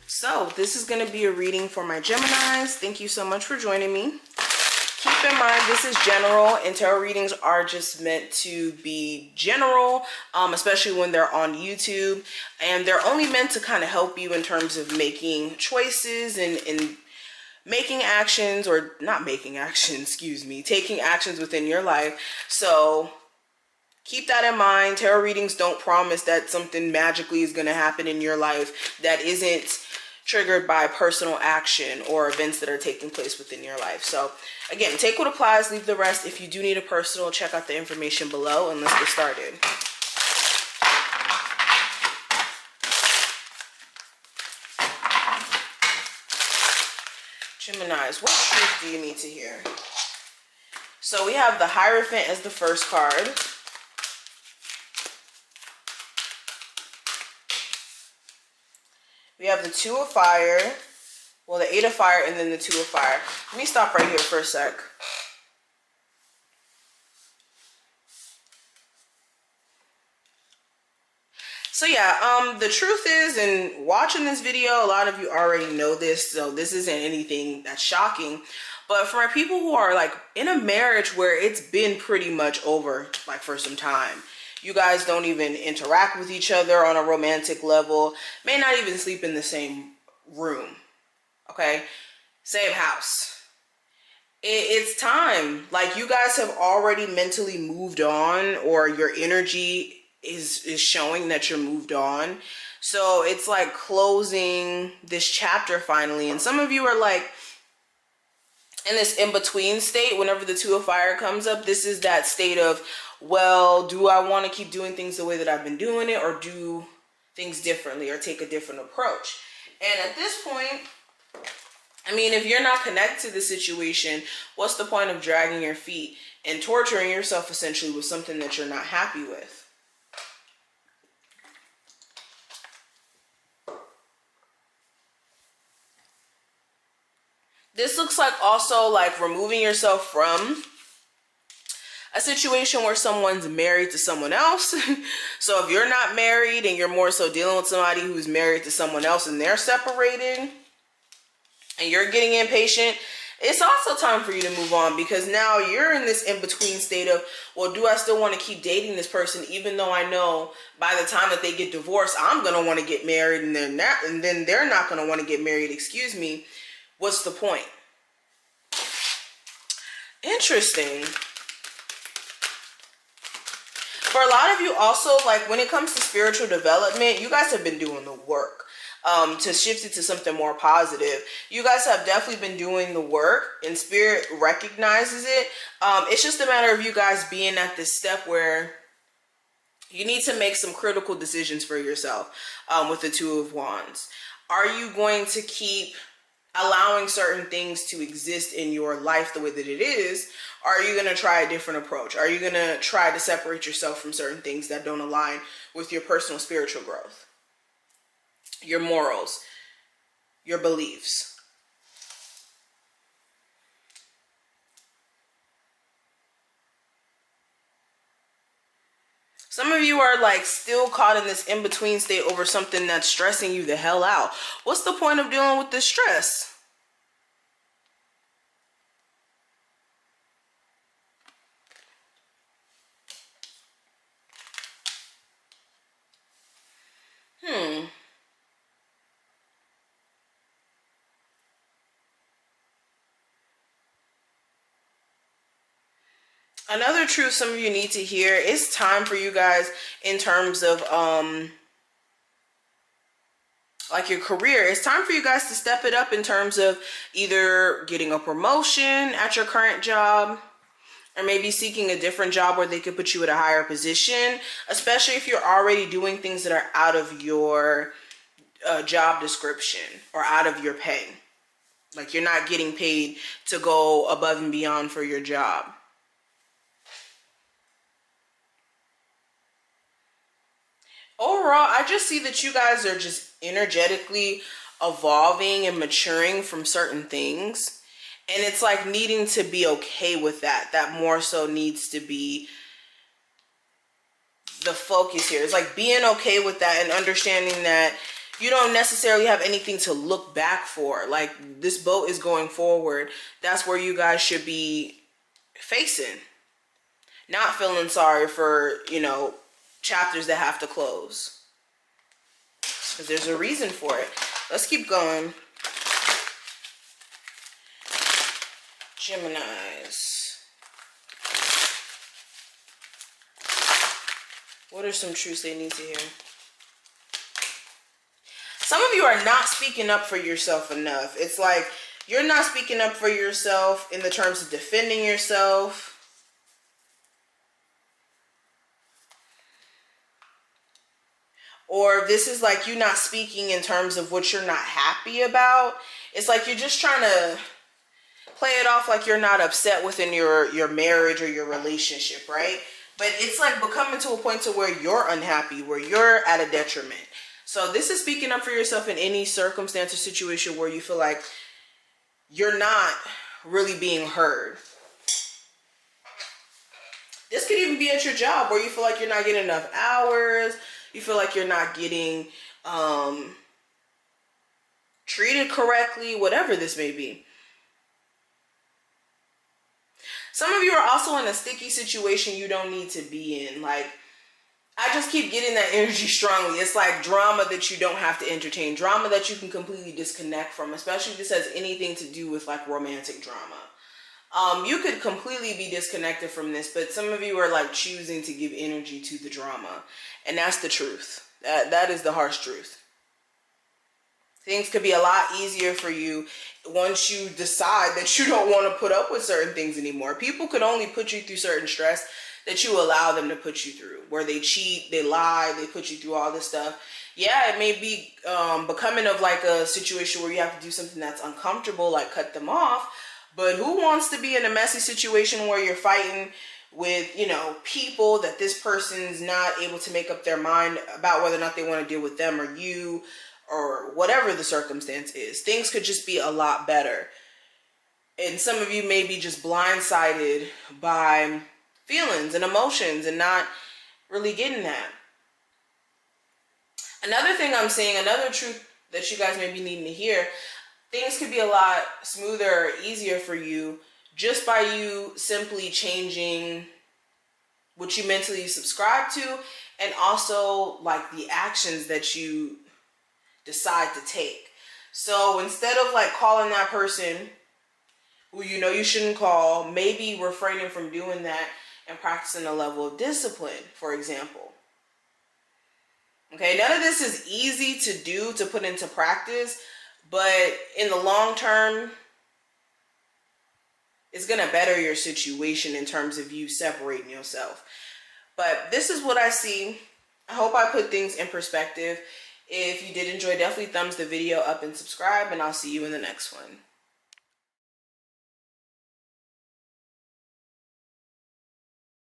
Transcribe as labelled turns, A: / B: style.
A: So this is going to be a reading for my Geminis. Thank you so much for joining me. Keep in mind, this is general, and tarot readings are just meant to be general, especially when they're on YouTube. And they're only meant to kind of help you in terms of making choices and making actions, or not making actions, excuse me, taking actions within your life. So keep that in mind. Tarot readings don't promise that something magically is going to happen in your life that isn't triggered by personal action or events that are taking place within your life. So again, take what applies, leave the rest. If you do need a personal, check out the information below, and let's get started. Geminis, what truth do you need to hear? So we have the Hierophant as the first card. We have the Two of Fire, well, the Eight of Fire, and then the Two of Fire. Let me stop right here for a sec. So yeah, the truth is, and watching this video, a lot of you already know this, so this isn't anything that's shocking. But for my people who are like in a marriage where it's been pretty much over, like for some time, you guys don't even interact with each other on a romantic level, may not even sleep in the same room, okay? Same house. It's time. Like, you guys have already mentally moved on, or your energy is showing that you're moved on. So it's like closing this chapter finally. And some of you are like in this in-between state. Whenever the Two of Fire comes up, this is that state of, well, do I want to keep doing things the way that I've been doing it, or do things differently, or take a different approach? And at this point, I mean, if you're not connected to the situation, what's the point of dragging your feet and torturing yourself essentially with something that you're not happy with? This looks like also like removing yourself from a situation where someone's married to someone else. So if you're not married and you're more so dealing with somebody who's married to someone else and they're separated and you're getting impatient, it's also time for you to move on, because now you're in this in-between state of, well, do I still want to keep dating this person, even though I know by the time that they get divorced, I'm going to want to get married, and then they're not going to want to get married, excuse me. What's the point? Interesting. For a lot of you also, like when it comes to spiritual development, you guys have been doing the work to shift it to something more positive. You guys have definitely been doing the work, and spirit recognizes it. It's just a matter of you guys being at this step where you need to make some critical decisions for yourself with the Two of Wands. Are you going to keep allowing certain things to exist in your life the way that it is? Or are you going to try a different approach? Are you going to try to separate yourself from certain things that don't align with your personal spiritual growth, your morals, your beliefs? Some of you are like still caught in this in-between state over something that's stressing you the hell out. What's the point of dealing with this stress? Another truth some of you need to hear, it's time for you guys in terms of like your career. It's time for you guys to step it up in terms of either getting a promotion at your current job, or maybe seeking a different job where they could put you at a higher position, especially if you're already doing things that are out of your job description or out of your pay. Like you're not getting paid to go above and beyond for your job. Overall, I just see that you guys are just energetically evolving and maturing from certain things. And it's like needing to be okay with that. That more so needs to be the focus here. It's like being okay with that and understanding that You don't necessarily have anything to look back for. Like, this boat is going forward. That's where you guys should be facing. Not feeling sorry for, you know, chapters that have to close. Because there's a reason for it. Let's keep going. Geminis. What are some truths they need to hear? Some of you are not speaking up for yourself enough. It's like you're not speaking up for yourself in the terms of defending yourself. Or this is like you not speaking in terms of what you're not happy about. It's like you're just trying to play it off like you're not upset within your marriage or your relationship, right? But it's like becoming to a point to where you're unhappy, where you're at a detriment. So this is speaking up for yourself in any circumstance or situation where you feel like you're not really being heard. This could even be at your job where you feel like you're not getting enough hours. You feel like you're not getting treated correctly, whatever this may be. Some of you are also in a sticky situation you don't need to be in. Like, I just keep getting that energy strongly. It's like drama that you don't have to entertain. Drama that you can completely disconnect from, especially if this has anything to do with like romantic drama. You could completely be disconnected from this, but some of you are like choosing to give energy to the drama. And that's the truth. That is the harsh truth. Things could be a lot easier for you once you decide that you don't want to put up with certain things anymore. People could only put you through certain stress that you allow them to put you through, where they cheat, they lie, they put you through all this stuff. Yeah, it may be becoming of like a situation where you have to do something that's uncomfortable, like cut them off. But who wants to be in a messy situation where you're fighting with, you know, people that this person's not able to make up their mind about whether or not they want to deal with them or you, or whatever the circumstance is. Things could just be a lot better. And some of you may be just blindsided by feelings and emotions and not really getting that. Another thing I'm seeing, another truth that you guys may be needing to hear, things could be a lot smoother or easier for you just by you simply changing what you mentally subscribe to, and also like the actions that you decide to take. So instead of like calling that person who you know you shouldn't call, maybe refraining from doing that and practicing a level of discipline, for example. Okay, none of this is easy to do, to put into practice, but in the long term, it's going to better your situation in terms of you separating yourself. But this is what I see. I hope I put things in perspective. If you did enjoy, definitely thumbs the video up and subscribe, and I'll see you in the next one.